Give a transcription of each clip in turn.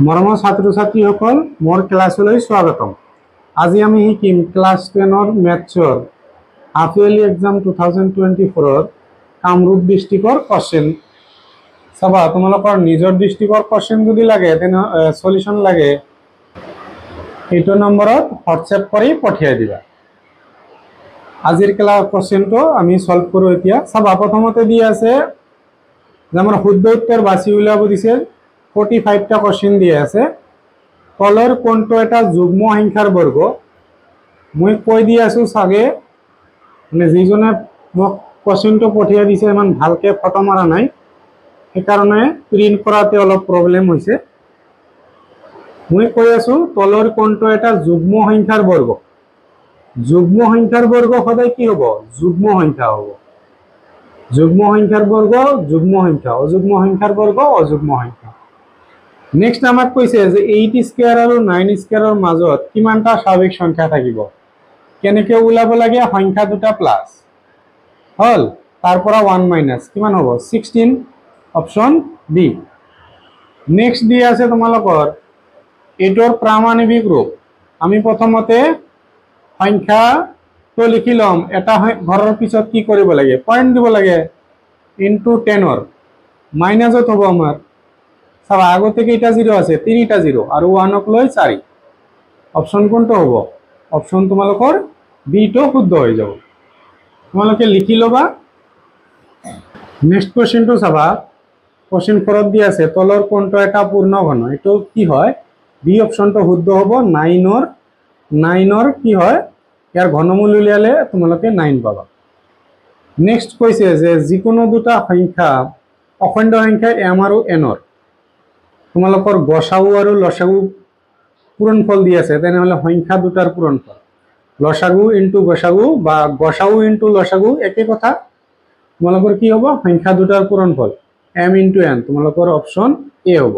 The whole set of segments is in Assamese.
মৰমৰ ছাত্ৰ ছাত্ৰীসকল মোৰ ক্লাছলৈ স্বাগতম। আজি আমি শিকিম ক্লাছ 10ৰ মেথছৰ হাফ ইয়াৰলি এক্সাম 2024ৰ কামৰূপ ডিষ্ট্ৰিক্টৰ কোৱেশ্চন চাবা। তোমালোকৰ নিজৰ ডিষ্ট্ৰিক্টৰ কোৱেশ্চন যদি লাগে তেনে সলিউশন লাগে এইটো নম্বৰত হোৱাটছএপ কৰি পঠিয়াই দিবা। আজিৰ ক্লাছ কোৱেশ্চনটো আমি সলভ কৰোঁ। এতিয়া চাবা, প্ৰথমতে দি আছে যে আমাৰ শুদ্ধ উত্তৰ বাছি উলিয়াব দিছে। 45টা কোৱেশ্চন দিয়া আছে। তলৰ কোনটো এটা যুগ্ম সংখ্যাৰ বৰ্গ? মই কৈ দি আছো চাগে, মানে যিজনে মোক কোৱেশ্চনটো পঠিয়াই দিছে ইমান ভালকে ফটো মাৰা নাই, সেইকাৰণে প্ৰিন্ট কৰাতে অলপ প্ৰব্লেম হৈছে। মই কৈ আছো তলৰ কোনটো এটা যুগ্ম সংখ্যাৰ বৰ্গ? যুগ্ম সংখ্যাৰ বৰ্গ সদায় কি হ'ব? যুগ্ম সংখ্যা হ'ব। যুগ্ম সংখ্যাৰ বৰ্গ যুগ্ম সংখ্যা, অযুগ্ম সংখ্যাৰ বৰ্গ অযুগ্ম সংখ্যা। নেক্সট আমাক কৈছে যে 8 স্কয়াৰ আৰু 9 স্কয়াৰৰ মাজত কিমানটা স্বাভাৱিক সংখ্যা থাকিব? কেনেকৈ ওলাব লাগে? সংখ্যা দুটা প্লাস হল, তাৰ পৰা 1 মাইনাস কিমান হ'ব? 16, অপশন বি। নেক্সট দি আছে তোমালোকৰ এইটোৰ প্ৰামাণিক ৰূপ। আমি প্ৰথমতে সংখ্যাটো লিখি লম। এটা ঘৰৰ পিছত কি কৰিব লাগে? পইণ্ট দিব লাগে। ইনটু 10ৰ মাইনাছত হ'ব আমাৰ। চাবা, আগতে কেইটা জিৰ' আছে? 3টা জিৰ' আৰু 1ক লৈ 4। অপশন কোনটো হ'ব? অপশন তোমালোকৰ বিটো শুদ্ধ হৈ যাব। তোমালোকে লিখি ল'বা। নেক্সট কোৱেশ্চনটো চাবা, কোৱেশ্চন 4ত দি আছে তলৰ কোনটো এটা পূৰ্ণ ঘন? এইটো কি হয়? বি অপশনটো শুদ্ধ হ'ব। 9ৰ কি হয়? ইয়াৰ ঘনমূল উলিয়ালে তোমালোকে 9 পাবা। নেক্সট কৈছে যে যিকোনো দুটা সংখ্যা অখণ্ড সংখ্যা m আৰু n ৰ তোমালোকৰ গসাগু আৰু লসাগু পূৰণফল দি আছে, তেনেহলে সংখ্যা দুটাৰ পূৰণফল লসাগু ইনটু গসাগু বা গসাগু ইনটু লসাগু একে কথা। তোমালোকৰ কি হ'ব? সংখ্যা দুটাৰ পূৰণফল m ইনটু n, তোমালোকৰ অপশন এ হ'ব।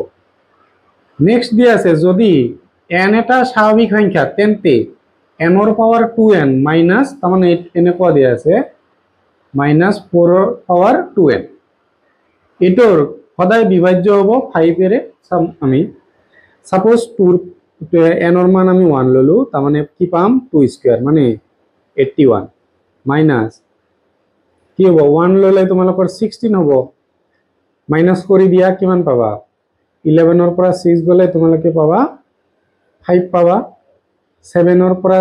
নেক্সট দি আছে যদি n এটা স্বাভাৱিক সংখ্যা তেন্তে n ৰ পাৱাৰ 2n মাইনাস, তাৰমানে এনেকুৱা দিয়া আছে -4 ৰ পাৱাৰ 2n। এইটোৰ সদায় বিভাজ্য হ'ব 5এৰে। আমি সাপোজ 2 n ৰ মান আমি 1 ললো, তাৰমানে কি পাম? 2 স্কয়াৰ মানে 81 মাইনাস কি হ'ব? 1 ললে তোমালোকৰ 16 হ'ব। মাইনাস কৰি দিয়া কিমান পাবা? 11ৰ পৰা 6 গলে তোমালোকে পাবা 5 পাবা। 7ৰ পৰা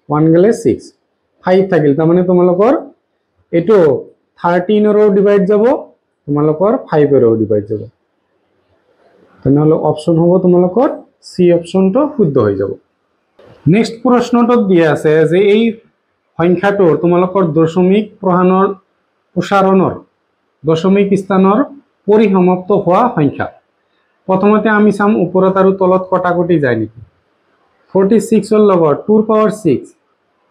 1 গলে 6, 5 থাকিল। তাৰমানে তোমালোকৰ এইটো 13ৰো ডিভাইড যাব, তোমালোকৰ 5ৰো ডিভাইড যাব। তেনেহলে অপশন হ'ব তোমালোকৰ সি অপশনটো শুদ্ধ হৈ যাব। নেক্সট প্ৰশ্নটোত দিয়া আছে যে এই সংখ্যাটোৰ তোমালোকৰ দশমিক প্ৰসাৰণৰ দশমিক স্থানৰ পৰিসমাপ্ত হোৱা সংখ্যা। প্ৰথমতে আমি চাম ওপৰত আৰু তলত কটাকটি যায় নেকি। 46ৰ লগত 2ৰ পাৱাৰ 6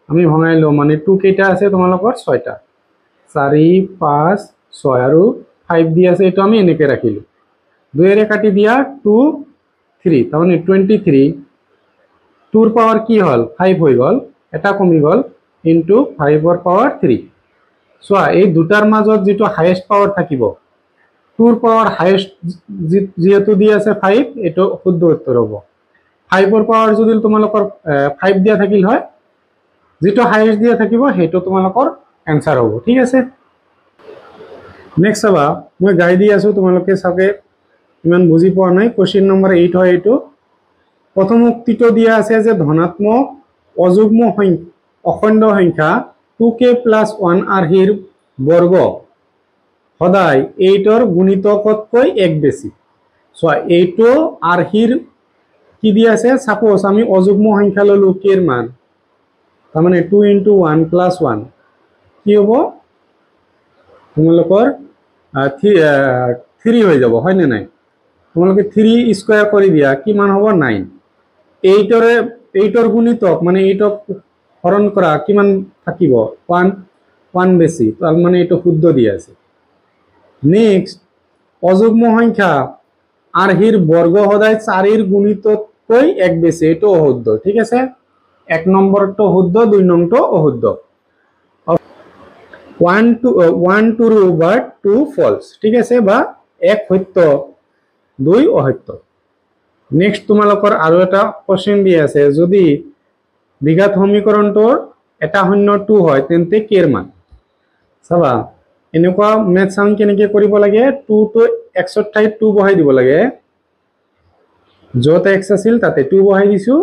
আমি ভঙাই লওঁ, মানে 2 কেইটা আছে তোমালোকৰ? 6টা। 4, 5, 6 আৰু 5 দি আছে, এইটো আমি এনেকে ৰাখিলো। 2ৰে কাটি দিয়া 2, 3, তাৰমানে 23। 2ৰ পাৱাৰ কি হল? 5 হৈ গল, এটা কমি গল, ইনটু 5ৰ পাৱাৰ 3। চোৱা, এই দুটাৰ মাজত যিটো হাইয়েষ্ট পাৱাৰ থাকিব, 2ৰ পাৱাৰ হাইয়েষ্ট যেহেতু দি আছে 5, এইটো শুদ্ধ উত্তৰ হ'ব। 5ৰ পাৱাৰ যদি তোমালোকৰ 5 দিয়া থাকিল হয়, যিটো হাইয়েষ্ট দিয়া থাকিব সেইটো তোমালোকৰ এনসাৰ হ'ব। ঠিক আছে। নেক্সট চাবা, মই গাই দি আছো, তোমালোকে চাগে ইমান বুজি পোৱা নাই। কোৱেশ্চন নম্বৰ 8 হয় এইটো। প্ৰথম উক্তিটো দিয়া আছে যে ধনাত্মক অযুগ্ম অখণ্ড সংখ্যা 2k + 1 আৰ্হিৰ বৰ্গ সদায় 8ৰ গুণিতকতকৈ 1 বেছি। চোৱা, এইটো আৰ্হিৰ কি দিয়া আছে? সাপোজ আমি অযুগ্ম সংখ্যা ললো k ৰ মান, তাৰমানে 2 × 1 + 1 কি হ'ব? তোমালোকৰ 3 হৈ যাব, হয় নে নাই? তোমালোকে 3 স্কয়াৰ কৰি দিয়া, কিমান হ'ব? 9। 8ৰ গুণিতক মানে 8ক হৰণ কৰা কিমান থাকিব? 1 বেছি, তাৰ মানে এইটো শুদ্ধ দিয়া আছে। নেক্সট, অযুগ্ম সংখ্যা আৰ্হিৰ বৰ্গ সদায় 4ৰ গুণিততকৈ 1 বেছি, এইটো অশুদ্ধ। ঠিক আছে। 1 নম্বৰটো শুদ্ধ, 2 নম্বৰটো অশুদ্ধ। 1 ট্ৰু বাট 2 ফলস। ঠিক আছে, বা 1 সত্য 2 অসত্য। নেক্সট তোমালোকৰ আৰু এটা কোৱেশ্চন দি আছে যদি দ্বিঘাত সমীকৰণটোৰ এটা শূন্য 2 হয় তেন্তে কেৰ মান চাবা এনেকুৱা মেথ চাম কেনেকৈ কৰিব লাগে 2 তো x ৰ ঠাইত 2 বহাই দিব লাগে য'ত x আছিল তাতে 2 বহাই দিছো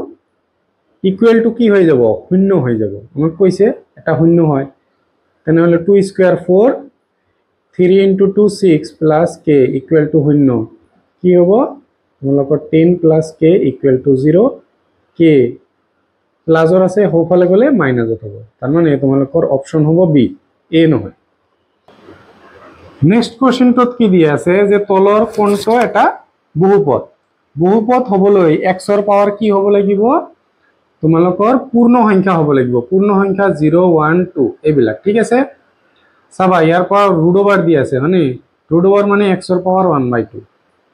ইকুৱেল টু কি হৈ যাব শূন্য হৈ যাব আমাক কৈছে এটা শূন্য হয় তেনেহলে 2 square 4 3 into 2 6 plus k equal to শূন্য কি হ'ব তোমালোকৰ 10 plus k equal to 0 k প্লাসৰ আছে হোফালে গলে মাইনাসত হ'ব তাৰ মানে তোমালোকৰ অপচন হ'ব বি এ নহয় নেক্সট কোৱেশ্চনটোত কি দিয়া আছে যে তলৰ কোণটো এটা বহুপদ বহুপদ হ'বলৈ x ৰ পাৱাৰ কি হ'ব লাগিব তোমালোকৰ পূৰ্ণ সংখ্যা হ'ব লাগিব পূৰ্ণ সংখ্যা 0 1 2 এইবিলাক ঠিক আছে চাবা ইয়াৰ পৰা ৰুট ওভাৰ দি আছে মানে ৰুট ওভাৰ মানে x ৰ পাৱাৰ 1/2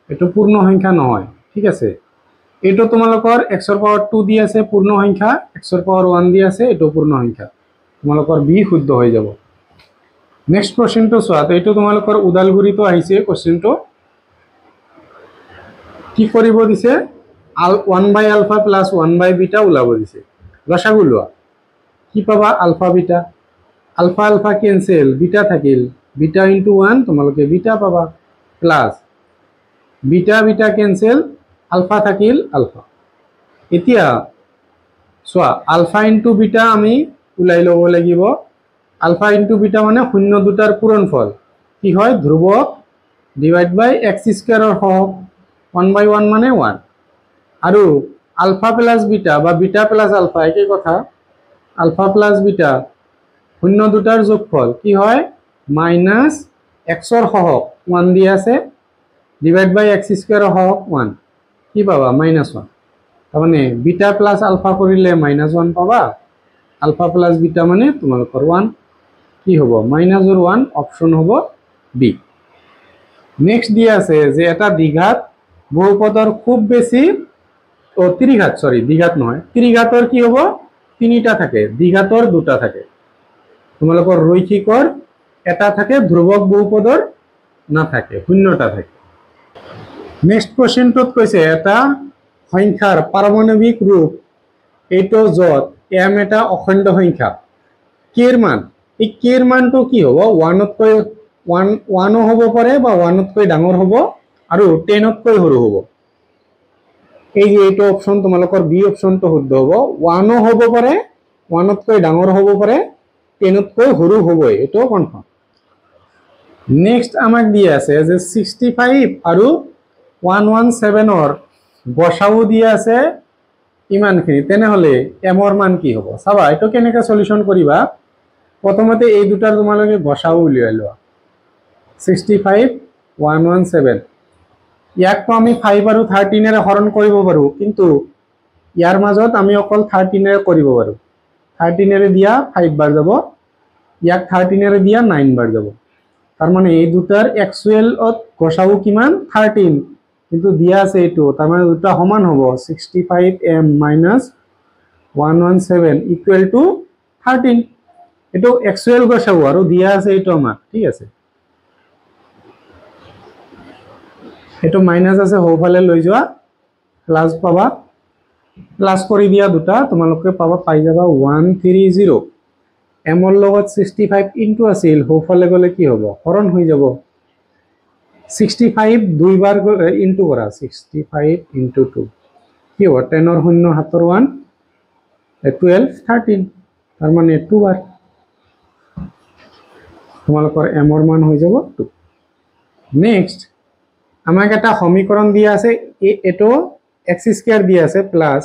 এটো পূৰ্ণ সংখ্যা নহয় ঠিক আছে এটো তোমালোকৰ x ৰ পাৱাৰ 2 দি আছে পূৰ্ণ সংখ্যা x ৰ পাৱাৰ 1 দি আছে এটো পূৰ্ণ সংখ্যা তোমালোকৰ বি শুদ্ধ হৈ যাব নেক্সট কোৱেশ্চনটো চোৱা তো এটো তোমালোকৰ উদালগুৰিটো আহিছে কোৱেশ্চনটো কি কৰিব দিছে 1/α + 1/β ওলাব দিছে লসাগু লোৱা কি পাবা alpha beta alpha alpha cancel beta থাকিল বিটা * 1 তোমালোকে বিটা পাবা plus beta beta cancel alpha থাকিল আলফা এতিয়া সোয়া আলফা * বিটা আমি উলাই লব লাগিব আলফা * বিটা মানে শূন্য দুটাৰ পূৰণফল কি হয় ধ্ৰুবক ডিভাইড বাই x² ৰ হক 1/1 মানে 1 আৰু আলফা প্লাস বিটা বা বিটা প্লাস আলফা একই কথা আলফা প্লাস বিটা শূন্য দুটাৰ যোগফল কি হয় মাইনাস x ৰ হক 1 দি আছে ডিভাইড বাই x² ৰ হক 1 কি পাবা -1 তাৰমানে বিটা প্লাস আলফা কৰিলে -1 পাবা আলফা প্লাস বিটা মানে তোমালোকৰ 1 কি হ'ব -1 অপচন হ'ব বি নেক্সট দি আছে যে এটা দ্বিঘাত বহুপদৰ খুব বেছি ও ত্ৰিঘাত সৰি দ্বিঘাত নহয় ত্ৰিঘাতৰ কি হ'ব তিনিটা থাকে দ্বিঘাতৰ দুটা থাকে তোমালোকৰ ৰৈখিকৰ এটা থাকে ধ্ৰুবক বহুপদৰ নাথাকে শূন্যটা থাকে নেক্সট কোৱেশ্চনটোত কৈছে এটা সংখ্যাৰ পাৰমাণবিক ৰূপ এইটো যত m এটা অখণ্ড সংখ্যা কেৰ মান এই কেৰ মানটো কি হ'ব 1তকৈ 1 হ'ব পাৰে বা 1তকৈ ডাঙৰ হ'ব আৰু 10তকৈ সৰু হ'ব এই যে এইটো অপচন তোমালোকৰ বি অপচনটো শুদ্ধ হ'ব 1 হ'ব পাৰে 1তকৈ ডাঙৰ হ'ব পাৰে 10তকৈ সৰু হ'বই এটো কনফাৰ্ম নেক্সট আমাক দি আছে যে 65 আৰু 117 ৰ গসাউ দি আছে ইমানখিনি তেনেহলে m ৰ মান কি হ'ব চাবা এটো কেনেকৈ সলিউশন কৰিবা প্ৰথমতে এই দুটাৰ তোমালোকে গসাউ উলিয়াই লোৱা 65 117 ইয়াকটো আমি 5 আৰু 13 এৰে হৰণ কৰিব পাৰো কিন্তু ইয়াৰ মাজত আমি অকল 13 এৰে কৰিব পাৰো 13 এৰে দিয়া 5 বাৰ যাব ইয়াক 13 এৰে দিয়া 9 বাৰ যাব তাৰ মানে এই দুটাৰ এক্সুৱেল গসাউ কিমান 13 কিন্তু দিয়া আছে এটো তাৰ মানে দুটা সমান হ'ব 65m - 117 ইকুৱেল টু 13 এটো এক্সুৱেল গসাউ আৰু দিয়া আছে এটো আমাক ঠিক আছে এটো মাইনাস আছে হোফালে লৈ যোৱা প্লাস পাবা প্লাস কৰি দিয়া দুটা তোমালোকে পাবা পাই যাবা 130 m ৰ লগত 65 ইনটু আছিল হোফালে গলে কি হ'ব হৰণ হৈ যাব 65 দুইবাৰ ইনটু কৰা 65 ইনটু 2 কি হ'ব 10 ৰ 0 7 ৰ 1 12 13 তাৰ মানে 2 বাৰ তোমালোকৰ m ৰ মান হৈ যাব 2 নেক্সট আমাক এটা সমীকৰণ দিয়া আছে এটো x² দিয়া আছে প্লাস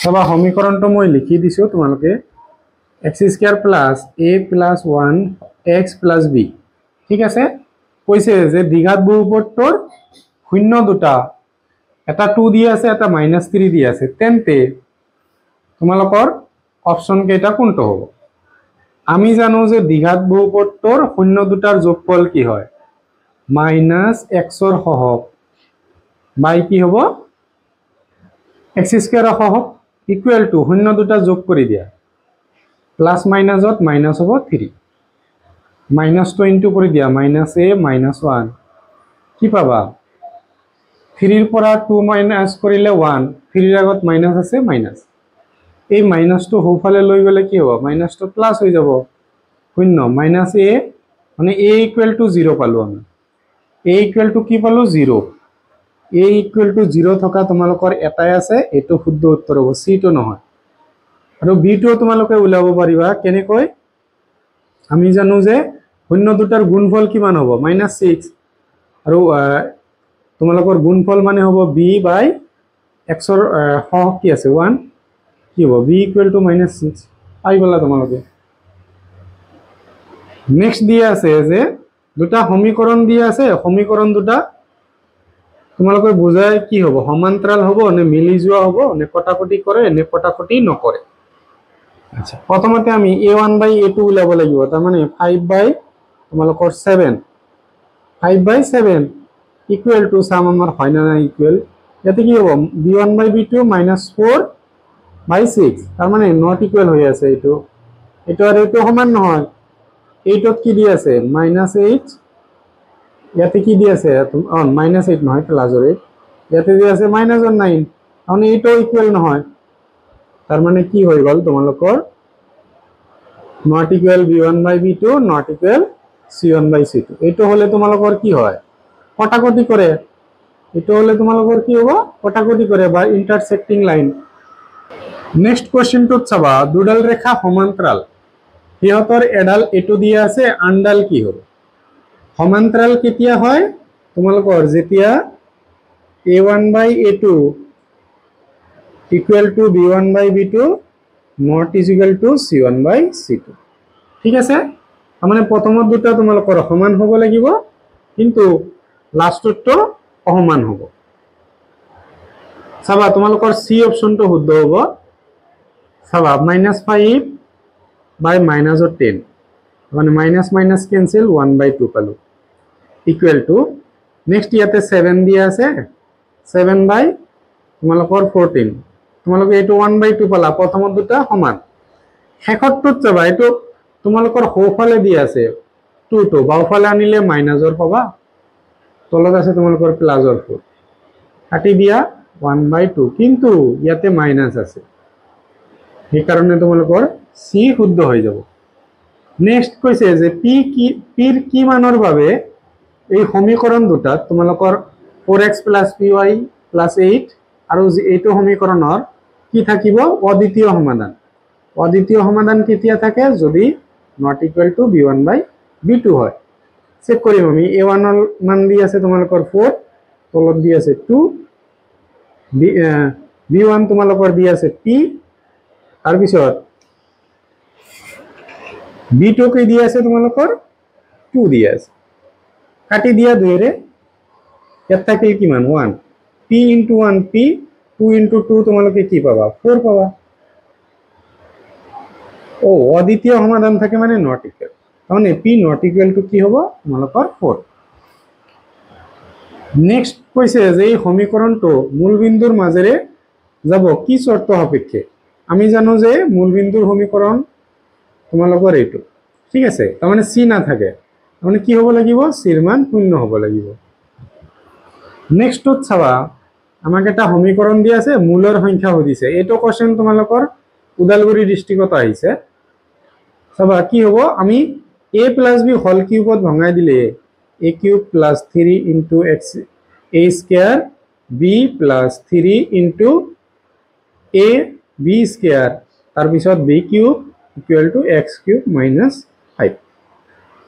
সবা সমীকৰণটো মই লিখি দিছো তোমালোকে x² plus a plus 1 x plus b ঠিক আছে কৈছে যে দ্বিঘাত বহুপদৰ শূন্য দুটা এটা 2 দি আছে এটা -3 দি আছে তেন্তে তোমালোকৰ অপচন কেইটা কোনটো হ'ব আমি জানো যে দ্বিঘাত বহুপদৰ শূন্য দুটাৰ যোগফল কি হয় -x ৰ হক বাই কি হ'ব x² ৰ হক ইকুৱেল টু শূন্য দুটা যোগ কৰি দিয়া প্লাস মাইনাসত মাইনাস হ'ব 3 মাইনাস টো ইনটু কৰি দিয়া -a - 1 কি পাবা 3 পৰা 2 মাইনাস কৰিলে 1 3 ৰ আগত মাইনাস আছে মাইনাস এই মাইনাসটো হোফালে লৈ গলে কি হ'ব মাইনাসটো প্লাস হৈ যাব শূন্য মাইনাস a মানে a ইকুয়াল টু 0 পালো আমি a ইকুয়াল টু কি পালো 0 a ইকুয়াল টু 0 থকা তোমালোকৰ এটাই আছে এটো শুদ্ধ উত্তৰ হ'ব c টো নহয় আৰু b টো তোমালোকে উলাব পাৰিবা কেনেকৈ আমি জানো যে শূন্য দুটাৰ গুণফল কিমান হ'ব -6 আৰু তোমালোকৰ গুণফল মানে হ'ব b বাই x ৰ হৰক কি আছে 1 কি হ'ব b ইকুয়াল টু -6 আই গলা তোমালোকে নেক্সট দিয়া আছে যে দুটা সমীকৰণ দিয়া আছে সমীকৰণ দুটা তোমালোকে বুজায় কি হ'ব সমান্তৰাল হ'ব নে মিলি যোৱা হ'ব নে কটাকটি কৰে নে কটাকটি নকৰে আচ্ছা প্ৰথমতে আমি a1 বাই a2 উলাব লাগিব তাৰ মানে 5 বাই তোমালোকৰ 7 5 বাই 7 ইকুয়াল টু সাম আমাৰ হয় না ইকুয়াল ইয়াতে কি হ'ব b1 বাই b2 -4 বাই 6 তাৰ মানে নট ইকুয়াল হৈ আছে এটো আৰু এটো সমান নহয় এইটত কি দি আছে -8 ইয়াতে কি দি আছে -8 নহয় প্লাসৰ 8 ইয়াতে দি আছে -9 মানে এইটো ইকুয়াল নহয় তাৰ মানে কি হৈ গল তোমালোকৰ not equal b1 by b2 not equal c1 by c2 এইটো হলে তোমালোকৰ কি হয় কটাকটি কৰে এইটো হলে তোমালোকৰ কি হ'ব কটাকটি কৰে বা ইন্টাৰসেক্টিং লাইন নেক্সট কোশ্চেনটোত চাবা দুডাল ৰেখা সমান্তৰাল সিহঁতৰ এডাল এটো দিয়া আছে আনডাল কি হ'ব সমান্তৰাল কেতিয়া হয় তোমালোকৰ যেতিয়া a1 by a2 equal to b1 by b2 not is equal to c1 by c2 ঠিক আছে মানে প্ৰথমত দুটা তোমালোকৰ সমান হ'ব লাগিব কিন্তু লাষ্টটো অসমান হ'ব চাবা তোমালোকৰ c অপচনটো শুদ্ধ হ'ব চাবা -5 বাই -10 মানে মাইনাস মাইনাস ক্যান্সেল 1 বাই 2 পালো ইকুয়াল টু নেক্সট ইয়াতে 7 দিয়া আছে 7 বাই তোমালোকৰ 14 তোমালোকে এটো 1 বাই 2 পালা প্ৰথমত দুটা সমান শেষৰটোত চাবা এটো তোমালোকৰ হোফালে দিয়া আছে 2 টো বাওফালে আনিলে মাইনাসৰ পাবা তলত আছে তোমালোকৰ প্লাসৰ 4 কাটি দিয়া 1 বাই 2 কিন্তু ইয়াতে মাইনাস আছে এই কারণে তোমালোকৰ c শুদ্ধ হৈ যাব নেক্সট কৈছে যে p ৰ কি মানৰ বাবে এই সমীকৰণ দুটাত তোমালোকৰ 4x + py + 8 আৰু এইটো সমীকৰণৰ কি থাকিব অদ্বিতীয় সমাধান কেতিয়া থাকে যদি not equal to b1 by b2 হয় চেক কৰিম আমি a1 ৰ মান দি আছে তোমালোকৰ 4 তলত দি আছে 2 b1 তোমালোকৰ দি আছে p তাৰ পিছত b2 কে দি আছে তোমালোকৰ 2 দি আছে কাটি দিয়া 2 ৰে ইয়াত থাকিল কিমান 1 p * 1 p 2 * 2 তোমালোকে কি পাবা 4 পাবা ও অদ্বিতীয় সমাধান থাকে মানে নট ইকুয়াল মানে p নট ইকুয়াল টু কি হ'ব তোমালোকৰ 4 নেক্সট কৈছে যে এই সমীকৰণটো মূলবিন্দুৰ মাজেৰে যাব কি শৰ্ত সাপেক্ষে আমি জানো যে মূলবিন্দুৰ সমীকৰণ তোমালোকৰ এইটো ঠিক আছে তাৰ মানে c না থাকে মানে কি হ'ব লাগিব c ৰ মান 0 হ'ব লাগিব নেক্সটত চাবা আমাক এটা সমীকৰণ দি আছে মূলৰ সংখ্যা সুধিছে এইটো কোশ্চেন তোমালোকৰ উদালগুৰি ডিস্ট্ৰিক্টত আহিছে চাবা কি হ'ব আমি a + b হোল কিউবত ভঙাই দিলে a³ + 3 * x a² b + 3 * a b² তাৰ পিছত b³ = x³ - 5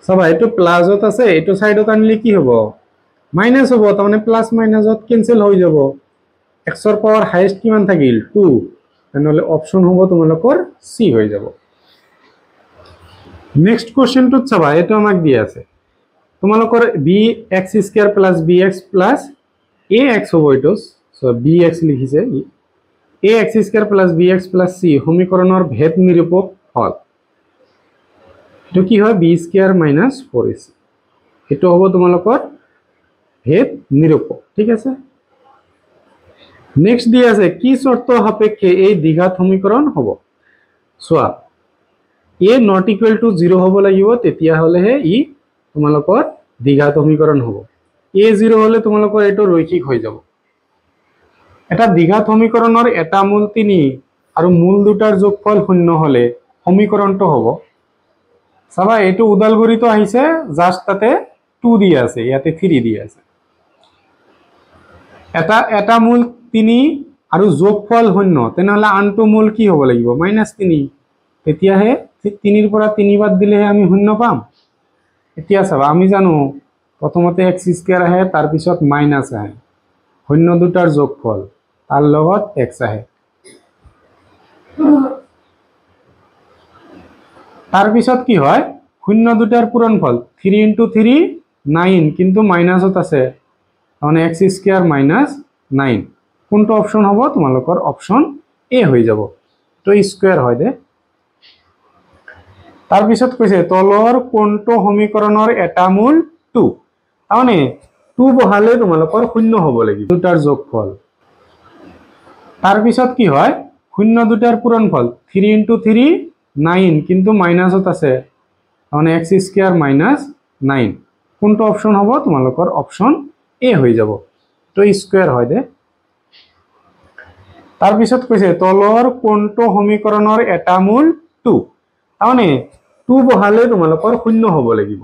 চাবা এটো প্লাসত আছে এটো সাইডত আনলে কি হ'ব মাইনাস হ'ব তাৰ মানে প্লাস মাইনাসত ক্যান্সেল হৈ যাব x ৰ পাৱাৰ হাইয়েস্ট কিমান থাকিল 2 তেনেহলে অপচন হ'ব তোমালোকৰ c হৈ যাব নেক্সট কোশ্চেনটোত চাবা এটো আমাক দি আছে তোমালোকৰ bx² + bx + ax হ'ব এটো সো bx লিখিছে ax² + bx + c সমীকৰণৰ ভেদ নিৰূপক হল এটো কি হয় b² - 4ac এটো হ'ব তোমালোকৰ ভেদ নিৰূপক ঠিক আছে নেক্সট দি আছে কি শর্ত সাপেক্ষে এই দ্বিঘাত সমীকরণ হ'ব সোয়া a not equal to 0 হ'ব লাগিব তেতিয়া হলে হে ই তোমালোকৰ দ্বিঘাত সমীকৰণ হ'ব a 0 হলে তোমালোকৰ এটো ৰৈখিক হৈ যাব এটা দ্বিঘাত সমীকৰণৰ এটা মূল 3 আৰু মূল দুটাৰ যোগফল 0 হলে সমীকৰণটো হ'ব চাবা এইটো উদালগুৰিতো আহিছে জাস্ট তাতে 2 দিয়া আছে ইয়াতে 3 দিয়া আছে এটা মূল 3 আৰু যোগফল 0 তেনেহলে আনটো মূল কি হ'ব লাগিব -3 তেতিয়াহে 3 ৰ পৰা 3 বাদ দিলেহে আমি 0 পাম এতিয়া চাবা আমি জানো প্ৰথমতে x² আহে তাৰ পিছত মাইনাস আহে 0 দুটাৰ যোগফল তাৰ লগত x আহে তাৰ পিছত কি হয় 0 দুটাৰ পূৰণফল 3 * 3 9 কিন্তু মাইনাসত আছে মানে x² - 9 কোনটো অপশন হ'ব তোমালোকৰ অপশন এ হৈ যাব তো স্কয়াৰ হয় দে তাৰ পিছত কৈছে তলৰ কোনটো সমীকৰণৰ এটা মূল 2 মানে 2 বহালে তোমালোকৰ 0 হ'ব লাগিব দুটাৰ যোগফল তাৰ পিছত কি হয় 0 দুটাৰ পূৰণফল 3 * 3 9 কিন্তু মাইনাসত আছে মানে x² - 9 কোনটো অপশন হ'ব তোমালোকৰ অপশন এ হৈ যাব তো স্কয়াৰ হয় দে তাৰ পিছত কৈছে তলৰ কোনটো সমীকৰণৰ এটা মূল 2 মানে 2 বহালে তোমালোকৰ 0 হ'ব লাগিব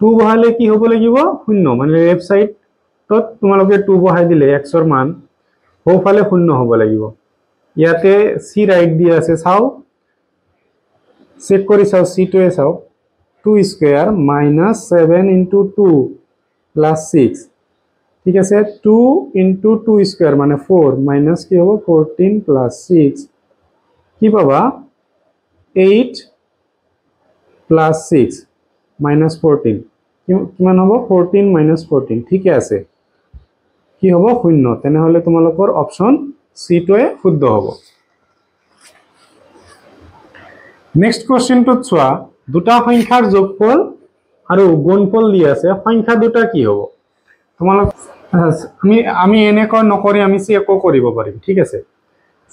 2 বহালে কি হ'ব লাগিব 0 মানে লেফট সাইডত তোমালোকে 2 বহাই দিলে x ৰ মান হোফালে 0 হ'ব লাগিব ইয়াতে c ৰাইট দিয়া আছে চাও চেক কৰি চাও c টোৱে চাও 2² - 7 * 2 + 6 ঠিক আছে 2 * 2² মানে 4 মাইনাস কি হ'ব 14 + 6 কি পাবা 8 + 6 - 14 কিমান হ'ব 14 - 14 ঠিকে আছে কি হ'ব 0 তেনেহলে তোমালোকৰ অপশন সি টোৱে শুদ্ধ হ'ব নেক্সট কোশ্চেনটো চোৱা দুটা সংখ্যাৰ যোগফল আৰু গুণফল দিয়া আছে সংখ্যা দুটা কি হ'ব তোমালোক আমি এনেকৈ নকৰি আমি চেকো কৰিব পাৰিম ঠিক আছে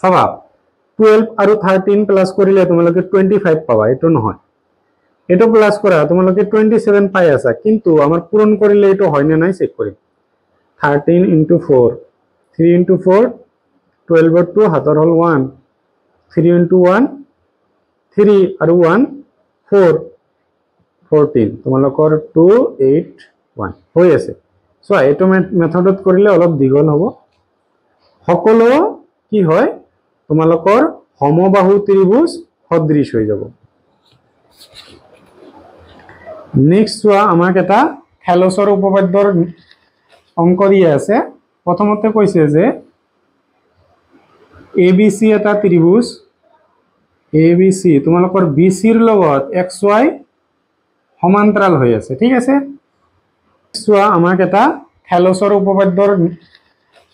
চাবা 12 আৰু 13 প্লাস কৰিলে তোমালোকে 25 পাবা এটো নহয় এটো প্লাস কৰা তোমালোকে 27 পাই আছা কিন্তু আমাৰ পূৰণ কৰিলে এটো হয় না নাই চেক কৰিম 13 * 4 3 * 4 12 ৰ 2 হাতৰ হল 1 3 * 1 3 আৰু 1 4 14 তোমালোকৰ 2 8 1 হৈ আছে সো এটো মেথডত কৰিলে অলপ দীঘল হ'ব সকলো কি হয় তোমালোকৰ সমবাহু ত্ৰিভুজ সদৃশ হৈ যাব নেক্সট চোৱা আমাক এটা থেলছৰ উপপাদ্যৰ অংক দিয়া আছে প্ৰথমতে কৈছে যে ABC এটা ত্ৰিভুজ ABC তোমালোকৰ BC ৰ লগত XY সমান্তৰাল হৈ আছে ঠিক আছে চোৱা আমাক এটা থেলছৰ উপপাদ্যৰ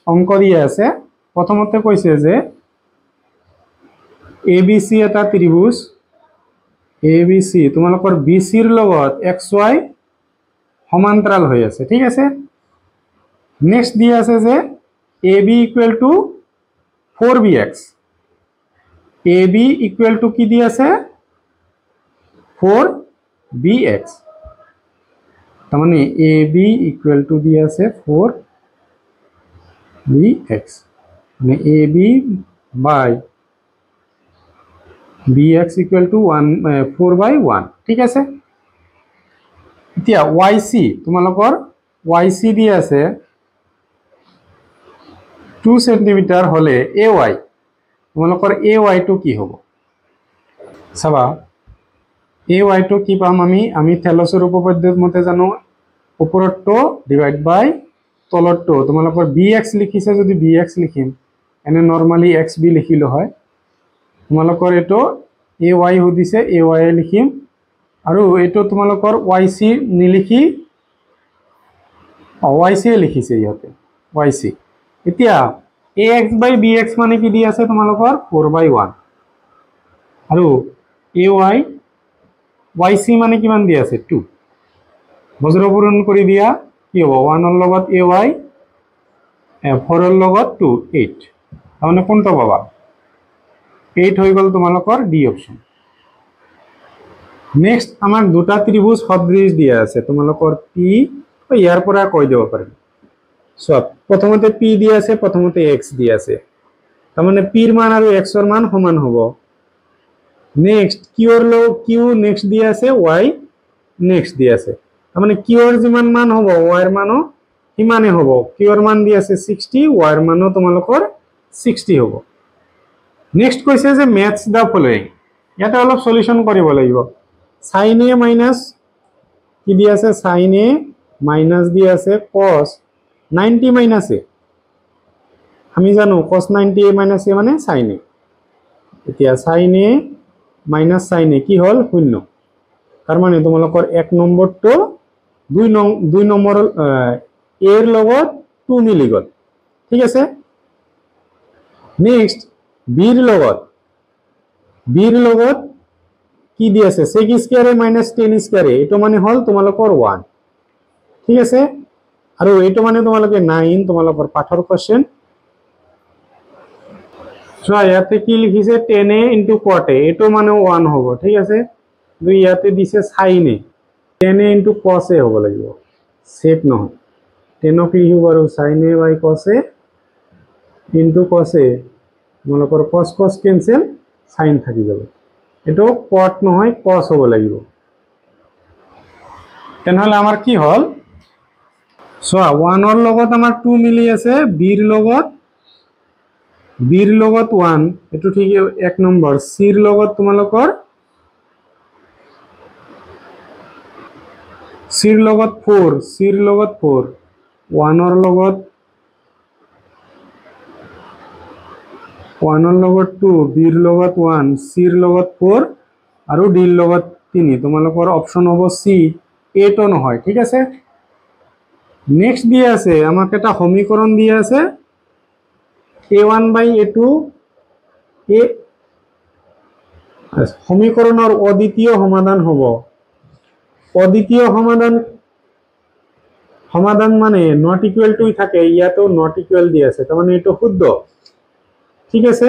অংক দিয়া আছে প্ৰথমতে কৈছে যে ABC এটা ত্ৰিভুজ ABC তোমালোকৰ BC ৰ লগত XY সমান্তৰাল হৈ আছে ঠিক আছে নেক্সট দিয়া আছে যে AB = 4BX AB = কি দিয়া আছে 4BX তার মানে AB = দিয়া আছে 4BX মানে AB by BX = 4/1 ঠিক আছে এতিয়া YC তোমালোকৰ YC দিয়া আছে 2 cm হলে AY তোমালোকৰ AY টো কি হ'ব চাবা AY টো কি পাম আমি থেলছৰ উপপাদ্যৰ মতে জানো ওপৰটো ডিভাইড বাই তলৰটো তোমালোকৰ BX লিখিছে যদি BX লিখিম এনে নৰমালি XB লিখিলো হয় তোমালোকৰ এটো AY হদিছে AY লিখিম আৰু এটো তোমালোকৰ YC নিলিখি YC লিখিছে ইয়াতে YC এতিয়া AX/BX মানে কি দি আছে তোমালোকৰ 4/1 আৰু AY YC মানে কিমান দি আছে 2 বজ্ৰপূৰণ কৰি দিয়া কি হ'ব 1 ৰ লগত AY 4 ৰ লগত 2 8 মানে কোনটো পাবা 8 হৈ গল তোমালোকৰ ডি অপশন নেক্সট আমাক দুটা ত্ৰিভুজ সদৃশ দিয়া আছে তোমালোকৰ P ইয়াৰ পৰা কৈ দিব পাৰিম সব প্রথমতে পি দিয়ে আছে, প্রথমতে এক্স দিয়ে আছে, তার মানে পির মান আর এক্স এর মান সমান হব। নেক্সট কিউ নেক্সট দিয়ে আছে, ওয়াই নেক্সট দিয়ে আছে, তার মানে কিউর যিমান মান হব ওয়াই এর মানও সিমানে হব। কিউর মান দিয়ে আছে 60, ওয়াই এর মানও তোমালোকৰ 60 হব। নেক্সট কৈছে যে ম্যাথছ দা ফলোইং, ইয়াতে অলপ সলিউশন কৰিব লাগিব। সাইন এ মাইনাস কি দিয়ে আছে, সাইন এ মাইনাস দিয়ে আছে কস 90 মাইনাস এ, আমি জানো কস 90 এ মাইনাস এ মানে সাইন এ। এতিয়া সাইন এ মাইনাস সাইন এ কি হল, শূন্য। তার মানে তোমালোকৰ 1 নম্বৰটো 2 নম্বৰ এর লগত 2 মিলি গল, ঠিক আছে। নেক্সট বির লগত কি দি আছে, sec স্কয়ারে মাইনাস 10 স্কয়ারে, এটা মানে হল তোমালোকৰ 1, ঠিক আছে। আৰু এইটো মানে তোমালোকে 9 তোমালোকৰ পাঠৰ কোশ্চেন। চোৱা ইয়াতে কি লিখিছে 10a ইনটু cot a, এইটো মানে 1 হ'ব, ঠিক আছে। দুই ইয়াতে দিছে sin a, 10a into cos a হ'ব লাগিব, sec নহয়। 10 কি লিখিব আৰু sin a by cos a into cos a, তোমালোকৰ cos cos কেনসেল, sin থাকি যাব। এটো cot নহয় cos হ'ব লাগিব। তেনেহলে আমাৰ কি হল, চোৱা 1 ৰ লগত আমাৰ 2 মিলি আছে, বিৰ লগত 1, এটো ঠিক 1 নম্বৰ। সিৰ লগত তোমালোকৰ 4, 1 ৰ লগত 2, বিৰ লগত 1, সিৰ লগত 4 আৰু ডিৰ লগত 3, তোমালোকৰ অপশন হ'ব সি, এটো নহয়, ঠিক আছে। নেক্সট দিয়ে আছে আমাক এটা সমীকরণ দিয়ে আছে a1 বাই a2, এ সমীকরণের অদ্বিতীয় সমাধান হব। অদ্বিতীয় সমাধান মানে নট ইকুয়াল টু থাকে, ইয়াতেও নট ইকুয়াল দিয়ে আছে, তার মানে এটা শুদ্ধ, ঠিক আছে।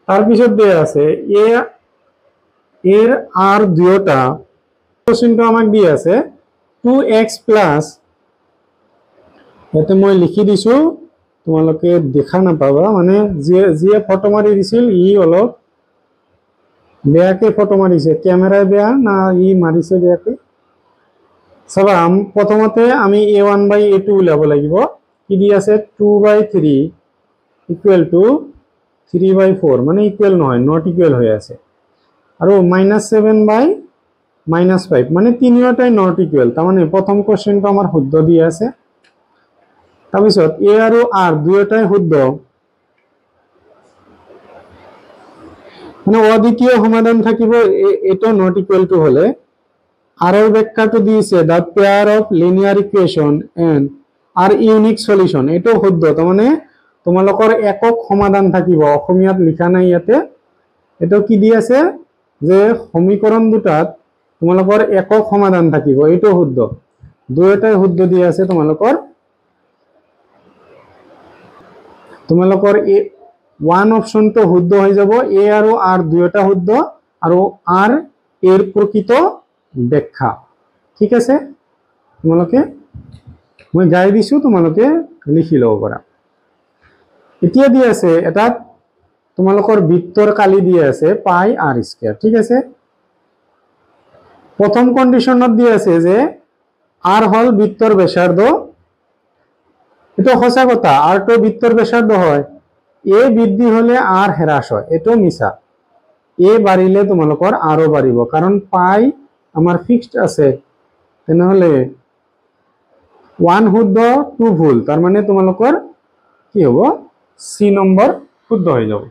তাৰপিছত দিয়ে আছে এর আর দুয়োটা কোশ্চেনটো আমাক দিয়ে আছে 2x প্লাস, ইয়াতে মই লিখি দিছো, তোমালোকে দেখা নাপাবা, মানে যিয়ে ফটো মাৰি দিছিল ই অলপ বেয়াকে ফটো মাৰিছে, ক্যামেৰা বেয়া না ই মাৰিছে বেয়াকে। চাবা প্ৰথমতে আমি a1 বাই a2 উলাব লাগিব। কি দি আছে 2 বাই 3 ইকুয়াল টু 3 বাই 4, মানে ইকুয়াল নহয়, নট ইকুয়াল হৈ আছে। আৰু -7 বাই -5, মানে তিনিওটাই নট ইকুয়াল, তাৰ মানে প্ৰথম কোশ্চেনটো আমাৰ শুদ্ধ দিয়ে আছে। তাৰপিছত এ আৰু আৰ দুয়োটাই শুদ্ধ, মানে অদ্বিতীয় সমাধান থাকিব, এটা নট ইকুয়াল টু হলে। আর এর ব্যাখ্যাটো দিয়েছে the pair of linear equation and আর ইউনিক সলিউশন, এটাও শুদ্ধ, তার মানে তোমালোকৰ একক সমাধান থাকিব, অসমীয়াত লিখা নাই ইয়াতে। এটাও কি দি আছে যে সমীকরণ দুটাত তোমালোকৰ একক সমাধান থাকিব, এটাও শুদ্ধ, দুয়োটাই শুদ্ধ দি আছে। তোমালোকৰ এ 1 অপশনটো শুদ্ধ হৈ যাব, এ আৰু আৰ দুয়োটা শুদ্ধ, আৰু আৰ এর প্রকৃত ব্যাখ্যা, ঠিক আছে। তোমালোকে মই গাই দিছো, তোমালোকে লিখি লব পাৰা। এতিয়া দি আছে এটা তোমালোকৰ বৃত্তৰ কালি দি আছে পাই আৰ স্কয়াৰ, ঠিক আছে। প্ৰথম কন্ডিশনত দি আছে যে আৰ হল বৃত্তৰ ব্যাসাৰ্ধ, এটা সঁচা কথা, আৰ তো বৃত্তৰ ব্যাসাৰ্ধ হয়, এ বৃদ্ধি হলে আৰ হ্ৰাস হয়, এটাও মিছা। এ বাড়িলে তোমালোকৰ আৰও বাড়িব, কাৰণ পাই আমাৰ ফিক্সড আছে। তেনেহলে 1 শুদ্ধ 2 ভুল, তাৰ মানে তোমালোকৰ কি হব, সি নম্বৰ শুদ্ধ হয়ে যাব।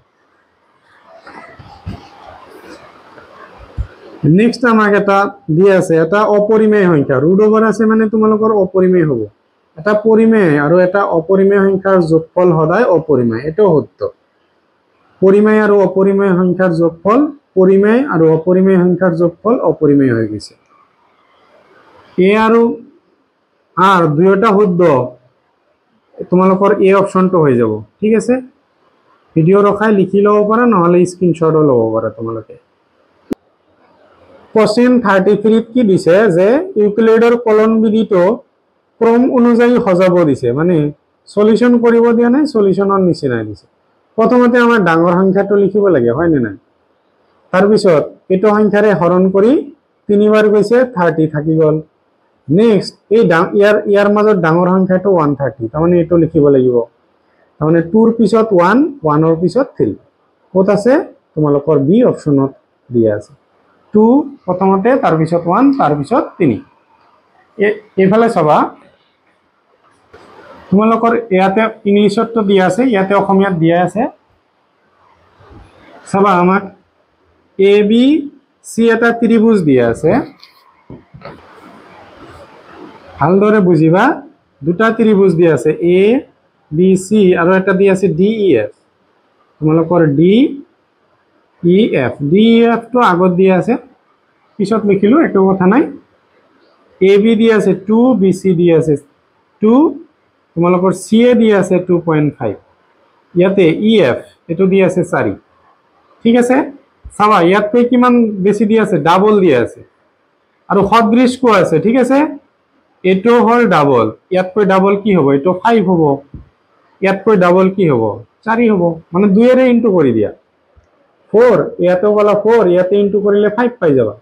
নেক্সট আমাক এটা দিয়ে আছে, এটা অপৰিমেয় সংখ্যা, ৰুট ওভাৰ আছে মানে তোমালোকৰ অপৰিমেয় হব। এটা পৰিমেয় আৰু এটা অপৰিমেয় সংখ্যাৰ যোগফল সদায় অপৰিমেয়, এটাও সত্য। পৰিমেয় আৰু অপৰিমেয় সংখ্যাৰ যোগফল পৰিমেয়, আৰু অপৰিমেয় সংখ্যাৰ যোগফল অপৰিমেয় হৈ গৈছে। এ আৰু আৰ দুয়োটা শুদ্ধ, তোমালোকৰ এ অপশনটো হৈ যাব, ঠিক আছে। ভিডিও ৰখাই লিখি লব পাৰা, নহলে স্ক্ৰিনশটও লব পাৰা তোমালোকে। কোশ্চেন 33 কি দিছে যে ইউক্লিডৰ কলন বিধিটো ক্ৰম অনুযায়ী সজাব দিছে, মানে সলিউশন কৰিব দিয়া নাই, সলিউশনৰ নিচিনাই দিছে। প্ৰথমতে আমাৰ ডাঙৰ সংখ্যাটো লিখিব লাগে, হয় নে নাই? তাৰপিছত এইটো সংখ্যাৰে হৰণ কৰি 3 বাৰ গৈছে 30 থাকি গ'ল। নেক্সট এই ইয়াৰ মাজত ডাঙৰ সংখ্যাটো 130, তাৰমানে এইটো লিখিব লাগিব। তাৰমানে 2ৰ পিছত 1, 1ৰ পিছত 3 ক'ত আছে? তোমালোকৰ বি অপশ্যনত দিয়া আছে। 2 প্ৰথমতে, তাৰপিছত 1, তাৰপিছত 3। এইফালে চাবা, তোমালোকৰ ইয়াতে ইংলিছতো দিয়া আছে, ইয়াতে অসমীয়াত দিয়া আছে। চাবা, আমাক এ বি চি এটা ত্ৰিভুজ দিয়া আছে, ভালদৰে বুজিবা। দুটা ত্ৰিভুজ দিয়া আছে, এ বি চি, আৰু এটা দিয়া আছে ডি ই এফ। তোমালোকৰ D E F, D E এফটো আগত দিয়া আছে, পিছত লিখিলো, একো কথা নাই। এ বি দিয়া আছে 2, বি চি দিয়া আছে 2, তোমালোকৰ চি এ দিয়া আছে 2.5, ইয়াতে ই এফ এইটো দিয়া আছে 4। ঠিক আছে, চাবা ইয়াতকৈ কিমান বেছি দিয়া আছে? ডাবল দিয়া আছে, আৰু সদৃশ কোৱা আছে। ঠিক আছে, এইটো হ'ল ডাবল, ইয়াতকৈ ডাবল কি হ'ব? এইটো 5 হ'ব, ইয়াতকৈ ডাবল কি হ'ব? 4 হ'ব, মানে 2ৰে ইনটু কৰি দিয়া। 4 ইয়াতেও পালা 4, ইয়াতে ইনটু কৰিলে 5 পাই যাবা।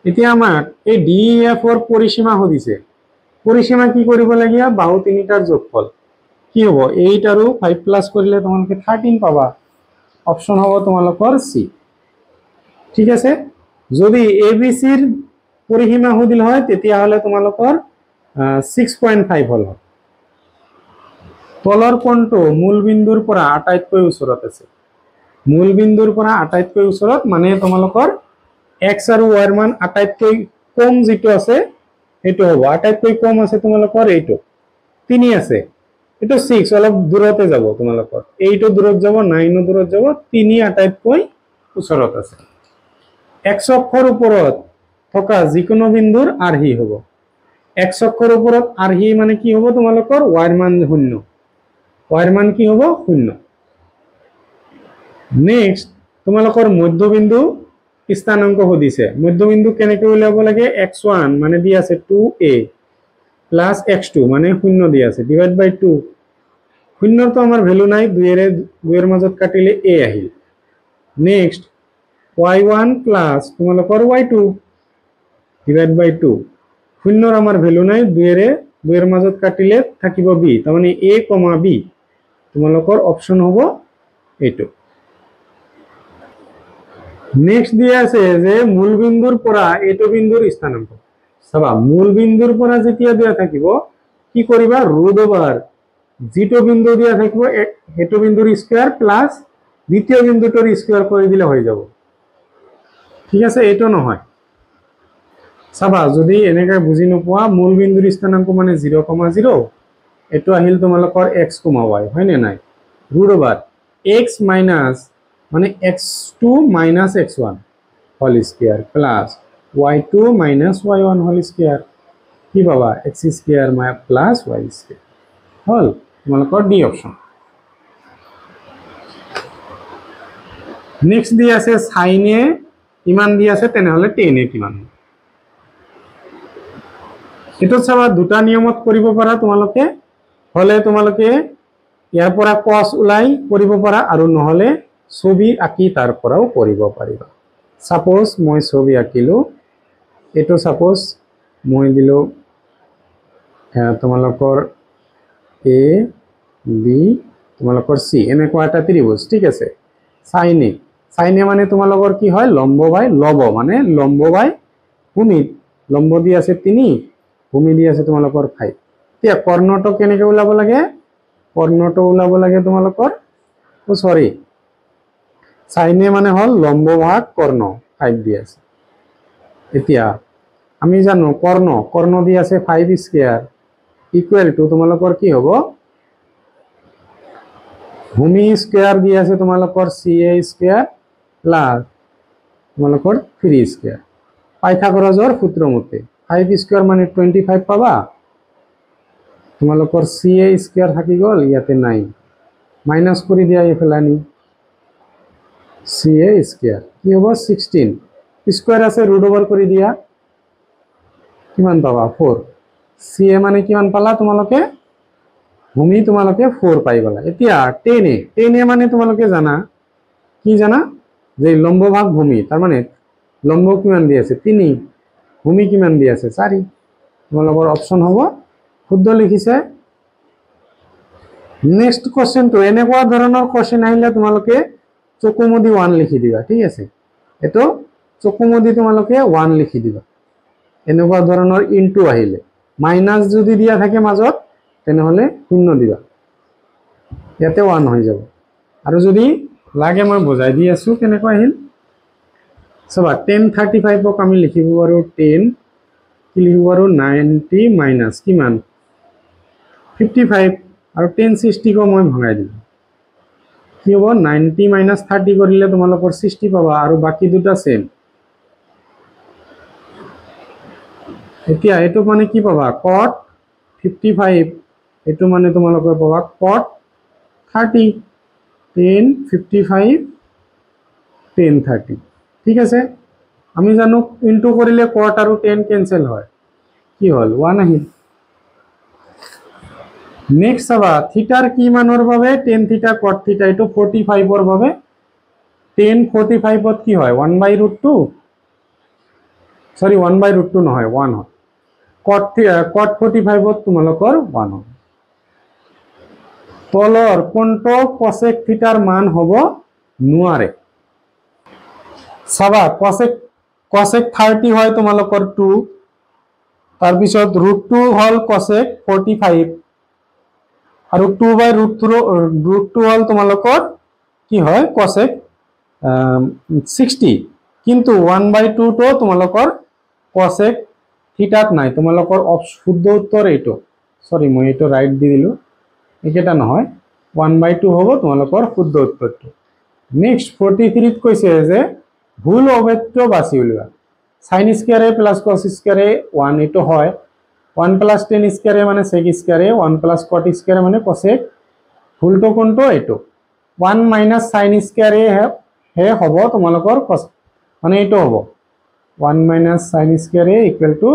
এতিয়া আমাক এই ডি এফৰ পৰিসীমা সুধিছে। পৰিসীমা কি কৰিব লাগে? বাহু তিনিটাৰ যোগফল কি হ'ব? 8 আৰু 5 প্লাছ কৰিলে তোমালোকে 13 পাবা। অপশ্যন হ'ব তোমালোকৰ চি। ঠিক আছে, যদি এ বি চিৰ পৰিসীমা সুধিল হয় তেতিয়াহ'লে তোমালোকৰ 6.5 হ'ল হয়। তলৰ কোণটো মূলবিন্দুৰ পৰা আটাইতকৈ ওচৰত আছে। মূলবিন্দুৰ পৰা আটাইতকৈ ওচৰত মানে তোমালোকৰ এক্স আৰু ৱাইৰ মান আটাইতকৈ কম যিটো আছে সেইটো হ'ব। আটাইতকৈ কম আছে তোমালোকৰ এইটো 3 আছে, এইটো 6 অলপ দূৰতে যাব, তোমালোকৰ 8 দূৰত যাব, 9 দূৰত যাব, 3 আটাইতকৈ ওচৰত আছে। এক্স অক্ষৰ ওপৰত থকা যিকোনো বিন্দুৰ আৰ্হি হ'ব। এক্স অক্ষৰ ওপৰত আৰ্হি মানে কি হ'ব? তোমালোকৰ ৱাইৰ মান 0, ৱাইৰ মান কি হ'ব? 0। নেক্সট তোমালোকৰ মধ্যবিন্দু স্থানাংক সুধিছে। মধ্যবিন্দু কেনেকৈ উলিয়াব লাগে? x1 মানে দিয়া আছে 2a প্লাছ x2 মানে 0 দিয়া আছে, ডিভাইড বাই 2। 0তো আমাৰ ভ্যালু নাই, 2ৰ মাজত কাটিলে a আহিল। নেক্সট y1 প্লাছ তোমালোকৰ y2 ডিভাইড বাই 2। 0ৰ আমাৰ ভ্যালু নাই, 2ৰ মাজত কাটিলে থাকিব b, তাৰমানে a, b। তোমালোকৰ অপশ্যন হ'ব এইটো। নেক্সট দিয়া আছে যে মূলবিন্দুৰ পৰা এইটো বিন্দুৰ স্থানাংক। চাবা, মূলবিন্দুৰ পৰা যেতিয়া দিয়া থাকিব কি কৰিবা? ৰুট ওভাৰ যিটো বিন্দু দিয়া থাকিব সেইটো বিন্দুৰ স্কয়াৰ প্লাস দ্বিতীয় বিন্দুটোৰ স্কয়াৰ কৰি দিলে হৈ যাব। ঠিক আছে, এইটো নহয়। চাবা, যদি এনেকৈ বুজি নোপোৱা, মূলবিন্দুৰ স্থানাংক মানে 0,0, এইটো আহিল তোমালোকৰ x, y, হয় নে নাই? ৰুট ওভাৰ x মাইনাস মানে x2 minus x1 whole square plus y2 minus y1 whole square, কি পাবা? x square plus y square হল তোমালোকৰ ডি অপশন। নেক্সট দি আছে sin এ ইমান দি আছে, তেনেহলে tan এ কিমান? এটো চাবা, দুটা নিয়মত কৰিব পাৰা তোমালোকে। হলে তোমালোকে ইয়াৰ পৰা cos ওলাই কৰিব পাৰা, আৰু নহলে ছবি আঁকি তাৰ পৰাও কৰিব পাৰিবা। সাপোজ মই ছবি আঁকিলো, এটো সাপোজ মই দিলো তোমালোকৰ এ বি তোমালোকৰ সি, এনেকুৱা এটা ত্ৰিভুজ। ঠিক আছে, sin এ মানে তোমালোকৰ কি হয়? লম্ব বাই লব, মানে লম্ব বাই ভূমি। লম্ব দি আছে 3, ভূমি দি আছে তোমালোকৰ 5। এতিয়া কৰ্ণটো কেনেকৈ ওলাব লাগে? কৰ্ণটো ওলাব লাগে তোমালোকৰ, সৰি, sin এ মানে হল লম্ব ভাগ কৰ্ণ, 5 দি আছে। এতিয়া আমি জানো কৰ্ণ দি আছে 5 স্কয়াৰ ইকুৱেল টু তোমালোকৰ কি হ'ব? ভূমি স্কয়াৰ দি আছে তোমালোকৰ CA স্কয়াৰ প্লাস তোমালোকৰ 3 স্কয়াৰ। পাইথাগোৰাছৰ সূত্ৰ মতে 5 স্কয়াৰ মানে 25 পাবা, তোমালোকৰ CA স্কয়াৰ থাকি গ'ল, ইয়াতে 9 মাইনাস কৰি দিয়া এইফালে আনি CA স্কয়াৰ কি হ'ব? 16 স্কয়াৰ আছে, ৰুট ওভাৰ কৰি দিয়া, কিমান পাবা? 4। চি এ মানে কিমান পালা তোমালোকে ভূমি তোমালোকে 4 পাই গলা এতিয়া 10 এ মানে তোমালোকে জানা কি জানা যে লম্ব ভাগ ভূমি তার মানে লম্ব কিমান দি আছে 3 ভূমি কিমান দি আছে 4 তোমালোকৰ অপচন হ'ব শুদ্ধ লিখিছে নেক্সট কোশ্চেনটো এনেকুৱা ধৰণৰ কোশ্চেন আহিলে তোমালোকে চকুমুদি 1 লিখি দিবা ঠিক আছে এটো চকুমুদি তোমালোকে 1 লিখি দিবা এনেকুৱা ধৰণৰ ইনটু আহিলে মাইনাস যদি দিয়া থাকে মাজত তেনেহলে শূন্য দিবা ইয়াতে 1 হৈ যাব আৰু যদি লাগে মই বুজাই দি আছো কেনেকৈ আহিল সবা 1035 ক আমি লিখিব পাৰো 10 কি লিখিব পাৰো 90 মাইনাস কিমান 55 আৰু 1060 को মই ভঙাই দিম কি হ'ব 90 মাইনাস 30 কৰিলে তোমালোকৰ 60 পাবা আৰু বাকি দুটা সেম এতিয়া এটো মানে কি পাবা cot 55 এটো মানে তোমালোকৰ পাবা cot 30 10 55 10 30 ঠিক আছে আমি জানো ইনটু কৰিলে cot আৰু 10 ক্যান্সেল হয় কি হল 1 আহিল নেক্সট সবা থিটাৰ কি মানৰ বাবে tan থিটা cot থিটা এটো 45 ৰ বাবে tan 45 ত কি হয় 1/√2 সৰি 1/√2 নহয় 1 হয় cot 45 ত তোমালোকৰ 1 হয় তলৰ কোনটো cosec থিটাৰ মান হ'ব নোৱাৰে সবা cosec 30 হয় তোমালোকৰ 2 তাৰ পিছত √2 হল cosec 45 আৰু 2/√2 হল তোমালোকৰ কি হয় cosec 60 কিন্তু 1/2 তো তোমালোকৰ cosec থিটাত নাই তোমালোকৰ শুদ্ধ উত্তৰ এইটো সৰি মই এইটো ৰাইট দি দিলো একেটা নহয় 1/2 হ'ব তোমালোকৰ শুদ্ধ উত্তৰটো নেক্সট 43 ত কৈছে যে ভুল অবৈধ বাছি উলিওৱা sin স্কয়ারে প্লাস cos স্কয়ারে 1 এটো হয় 1 plus tan স্কয়ারে মানে sec স্কয়ারে 1 plus cot স্কয়ারে মানে cosec ভুলটো কোনটো এটো 1 minus sin স্কয়ারে হে হ'ব তোমালোকৰ cos মানে এটো হ'ব 1 minus sin স্কয়ারে equal to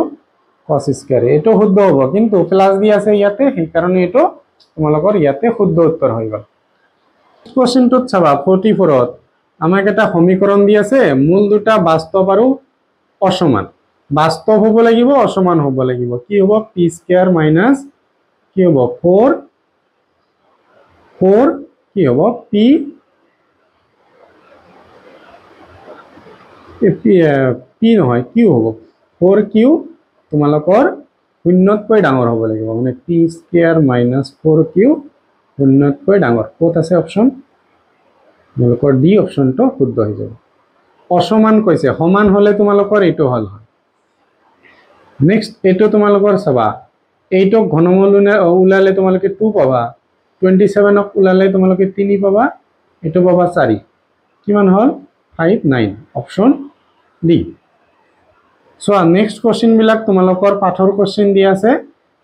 cos স্কয়ারে এটো শুদ্ধ হ'ব কিন্তু প্লাস দি আছে ইয়াতে সেই কাৰণে এটো তোমালোকৰ ইয়াতে শুদ্ধ উত্তৰ হৈ গল কোশ্চেনটোত চাবা 44 ত আমাক এটা সমীকৰণ দি আছে মূল দুটা বাস্তৱ আৰু অসমান বাস্তৱ হ'ব লাগিব অসমান হ'ব লাগিব কি হ'ব p স্কয়ার মাইনাস কি হ'ব 4 কি হ'ব p নহয় কি হ'ব 4q তোমালোকৰ শূন্যতকৈ ডাঙৰ হ'ব লাগিব মানে p স্কয়াৰ মাইনাস 4q শূন্যতকৈ ডাঙৰ ক'ত আছে অপচন তোমালোকৰ ডি অপচনটো শুদ্ধ হৈ যাব অসমান কৈছে সমান হলে তোমালোকৰ এইটো হল হয় নেক্সট এটো তোমালোকৰ চাবা এইটো ঘনমূল উলালে তোমালোকে 2 পাবা 27 ক উলালে তোমালোকে 3 পাবা এটো পাবা 4 কিমান হল 5 9 option D so next question বিলাক তোমালোকৰ পাঠৰ কোশ্চেন দি আছে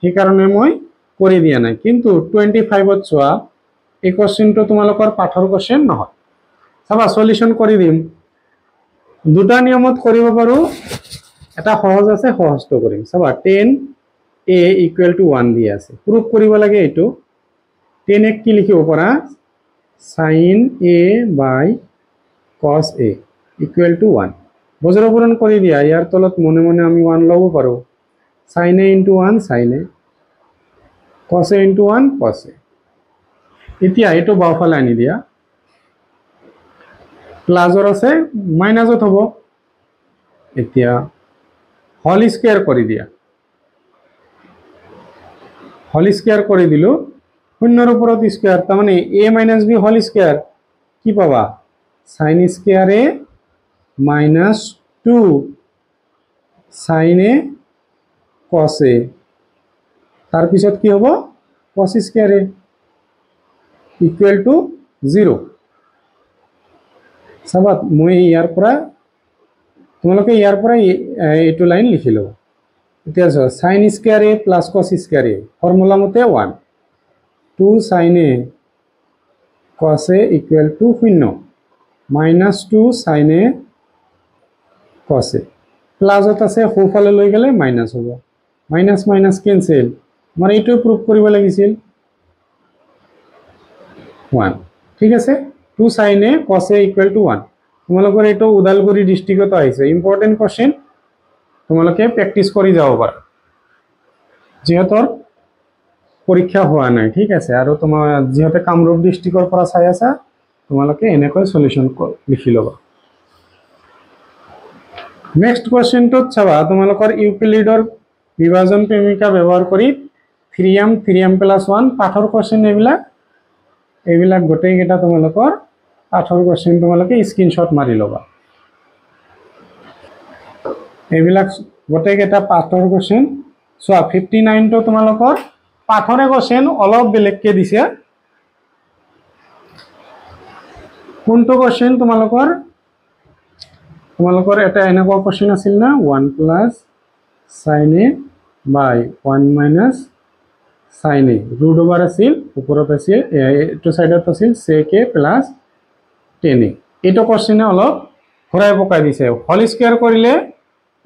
সেই কাৰণে মই কৰি দিয়া নাই কিন্তু 25 ত চোৱা এই কোশ্চেনটো তোমালোকৰ পাঠৰ কোশ্চেন নহয় চাবা সলিউশন কৰি দিম দুটা নিয়মত কৰিব পাৰো এটা সহজ আছে সহজটো কৰিম চাবা 10a = 1 দি আছে প্ৰুফ কৰিব লাগে এটো 10 কি লিখিব পাৰা sin a by cos a = 1 বজ্ৰপূৰণ কৰি দিয়া ইয়াৰ তলত মনে মনে আমি 1 লব পাৰো sin a * 1 sin a cos a * 1 cos a এতিয়া এটো বাওফালে আনি দিয়া প্লাসৰ আছে মাইনাসত হ'ব এতিয়া হোল স্কয়াৰ কৰি দিয়া হোল স্কয়াৰ কৰি দিলো শূন্যৰ ওপৰত স্কয়াৰ তাৰ মানে a - b হোল স্কয়াৰ কি পাবা sin square a minus 2 sin a cos a তাৰ পিছত কি হ'ব cos square a equal to 0 সাবাত মই ইয়াৰ পৰা তোমালোকে ইয়াৰ পৰা এইটো লাইন লিখি লও এতিয়া sin square a plus cos square a formula মতে 1 2 sin a cos a equal to 0 minus 2 sin a cos a প্লাসত আছে সোফালে লৈ গলে মাইনাস হ'ব মাইনাস মাইনাস কেনসেল আমাৰ এইটো প্ৰুফ কৰিব লাগিছিল 1 ঠিক আছে 2 sin a cos a equal to 1 তোমালোকৰ এইটো উদালগুৰি ডিস্ট্ৰিক্টত আহিছে ইম্পৰ্টেন্ট কোশ্চেন তোমালোকে প্ৰ্যাকটিস কৰি যাব পাৰা যেহেতু পৰীক্ষা হোৱা নাই ঠিক আছে আৰু তোমাৰ যেহেতু কামৰূপ ডিস্ট্ৰিক্টৰ পৰা চাই আছা তোমালোকে এনেকৈ সলিউশন লিখি লবা নেক্সট কোশ্চেনটো চাবা তোমালোকৰ ইউক্লিডৰ বিভাজন প্ৰেমিকা ব্যৱহাৰ কৰি 3m 1 পাঠৰ কোশ্চেন এইবিলাক গোটেই কেইটা তোমালোকৰ পাঠৰ কোশ্চেন তোমালোকে স্ক্ৰিনশ্বট মাৰি লবা এইবিলাক গোটেই কেইটা পাঠৰ কোশ্চেন চোৱা 59 টো তোমালোকৰ পাঠৰে কোশ্চেন অলপ বেলেগকে দিছে কোনটো কোশ্চেন তোমালোকৰ এটা এনেকুৱা কোশ্চেন আছিল না 1 plus sin a by 1 minus sin a root over আছিল ওপৰত আছিল এইটো সাইডত আছিল sec a plus tan a এইটো কোশ্চেনে অলপ ঘূৰাই পকাই দিছে হোল স্কয়াৰ কৰিলে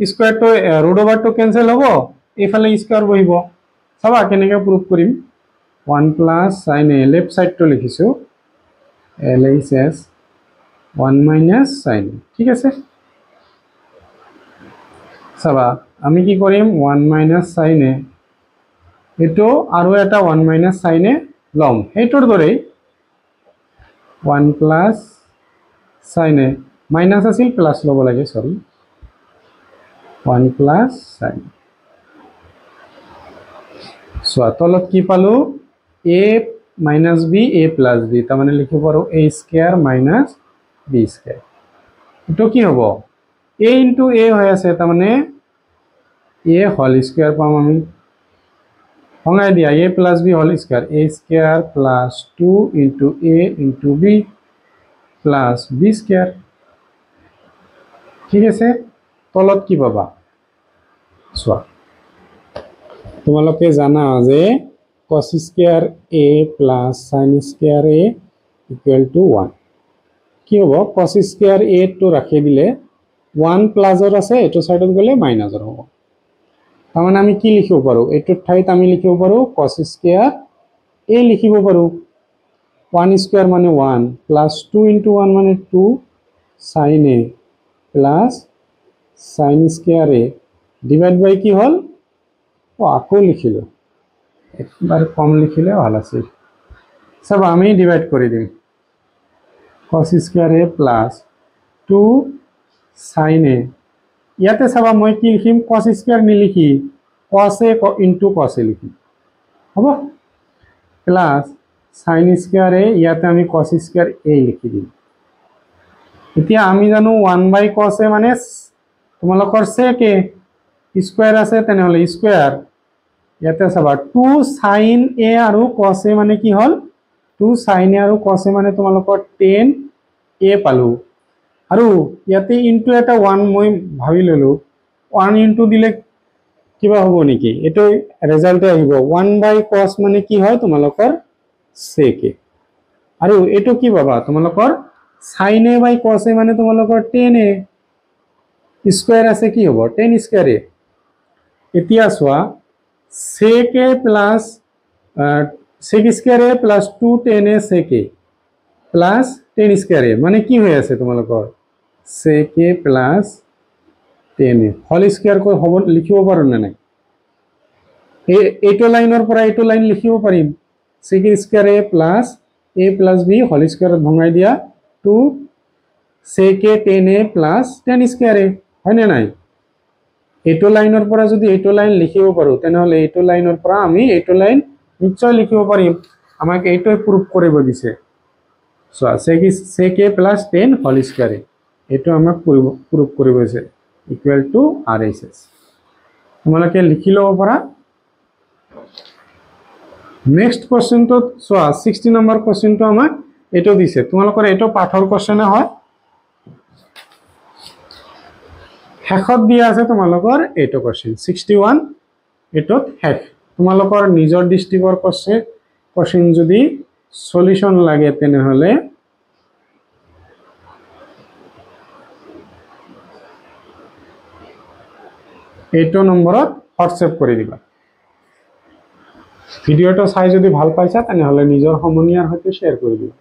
স্কয়াৰ তো root over তো কেনসেল হ'ব এইফালে স্কয়াৰ বহিব চাবা কেনেকৈ প্ৰুফ কৰিম 1 plus sin a left side তো লিখিছো LHS 1 minus sin a ঠিক আছে চাবা আমি কি কৰিম 1 minus sin a এটো আৰু এটা 1 minus sin a লম এইটোৰ দৰে 1 plus sin a মাইনাস আছিল প্লাস লব লাগে সরি 1 plus sin সো তলত কি পালো a minus b a plus b তার মানে লিখিব পাৰো a square minus b square এটো কি হ'ব a into a হৈ আছে তার মানে a হোল স্কয়ার পাম আমি ভঙাই দিয়া a plus b whole square a square plus 2 into a into b plus b square ঠিক আছে তলত কি পাবা সোয়া তোমালোকে জানা যে cos square a plus sin square a equal to 1 কি হ'ব cos স্কয়ার a তো ৰাখি দিলে 1 প্লাসৰ আছে এটো সাইডত গলে মাইনাসৰ হ'ব তাৰ মানে আমি কি লিখিব পাৰো এটো ঠাইত আমি লিখিব পাৰো cos স্কয়াৰ a লিখিব পাৰো 1 স্কয়ার মানে 1 plus 2 into 1 মানে 2 sin a plus sin square a divide by কি হল ও আকো লিখিলো একবার কম লিখিলে ভালো আছিল সব আমি ডিভাইড করে দিম cos square a plus 2 sin a ইয়াতে সব মই কি লিখিম cos স্কয়ার নিলিখি cos a into cos a লিখিম হ'ব প্লাস sin স্কয়ার a ইয়াতে আমি cos স্কয়ার a লিখি দিম এতিয়া আমি জানো 1 by cos a মানে তোমালোকৰ sec a স্কয়াৰ আছে তেনেহলে স্কয়াৰ ইয়াতে চাবা 2 sin a আৰু cos a মানে কি হল 2 sin a আৰু cos a মানে তোমালোকৰ tan a পালো আৰু ইয়াতে ইনটু এটা 1 মই ভাবি ললো 1 ইনটু দিলে কিবা হ'ব নেকি এটো রেজাল্ট আহিব 1 by cos মানে কি হয় তোমালোকৰ sec a আৰু এটো কি পাবা তোমালোকৰ sin a by cos a মানে তোমালোকৰ tan a স্কয়ার আছে কি হ'ব tan স্কয়ার a এতিয়া সোয়া sec a plus sec square a plus 2 tan a sec a plus tan square a মানে কি হৈ আছে তোমালোকৰ sec a plus tan a whole square কো হ'ব লিখিব পাৰো না নাই এইটো লাইনৰ পৰা এইটো লাইন লিখিব পাৰিম sec square a plus b whole square ভঙাই দিয়া 2 sec a tan a plus tan square a হয় না নাই এইটো লাইনৰ পৰা যদি এইটো লাইন লিখিব পাৰো তেনেহলে এইটো লাইনৰ পৰা আমি এইটো লাইন নিশ্চয় লিখিব পাৰিম আমাক এইটোই প্ৰুফ কৰিব দিছে so sec a plus tan whole square এইটো আমাক প্ৰুফ কৰিব দিছে ইকুৱেল টু RHS তোমালোকে লিখি লব পাৰা নেক্সট কোশ্চেন তো সো 60 নম্বৰ কোশ্চেন তো আমাক এটো দিছে তোমালোকৰ এটো পাঠৰ কোশ্চেন হয় হেখত দিয়া আছে তোমালোকৰ এটো কোশ্চেন 61 এটোত হেখ তোমালোকৰ নিজৰ ডিস্ট্ৰিক্টৰ কোশ্চেন যদি সলিউশন লাগে তেনেহলে এটো নম্বৰত হোৱাটছএপ কৰি দিবা। ভিডিঅ'টো চাই যদি ভাল পাইছা তেনেহ'লে নিজৰ সমনীয়াৰ সৈতে শ্বেয়াৰ কৰি দিবা।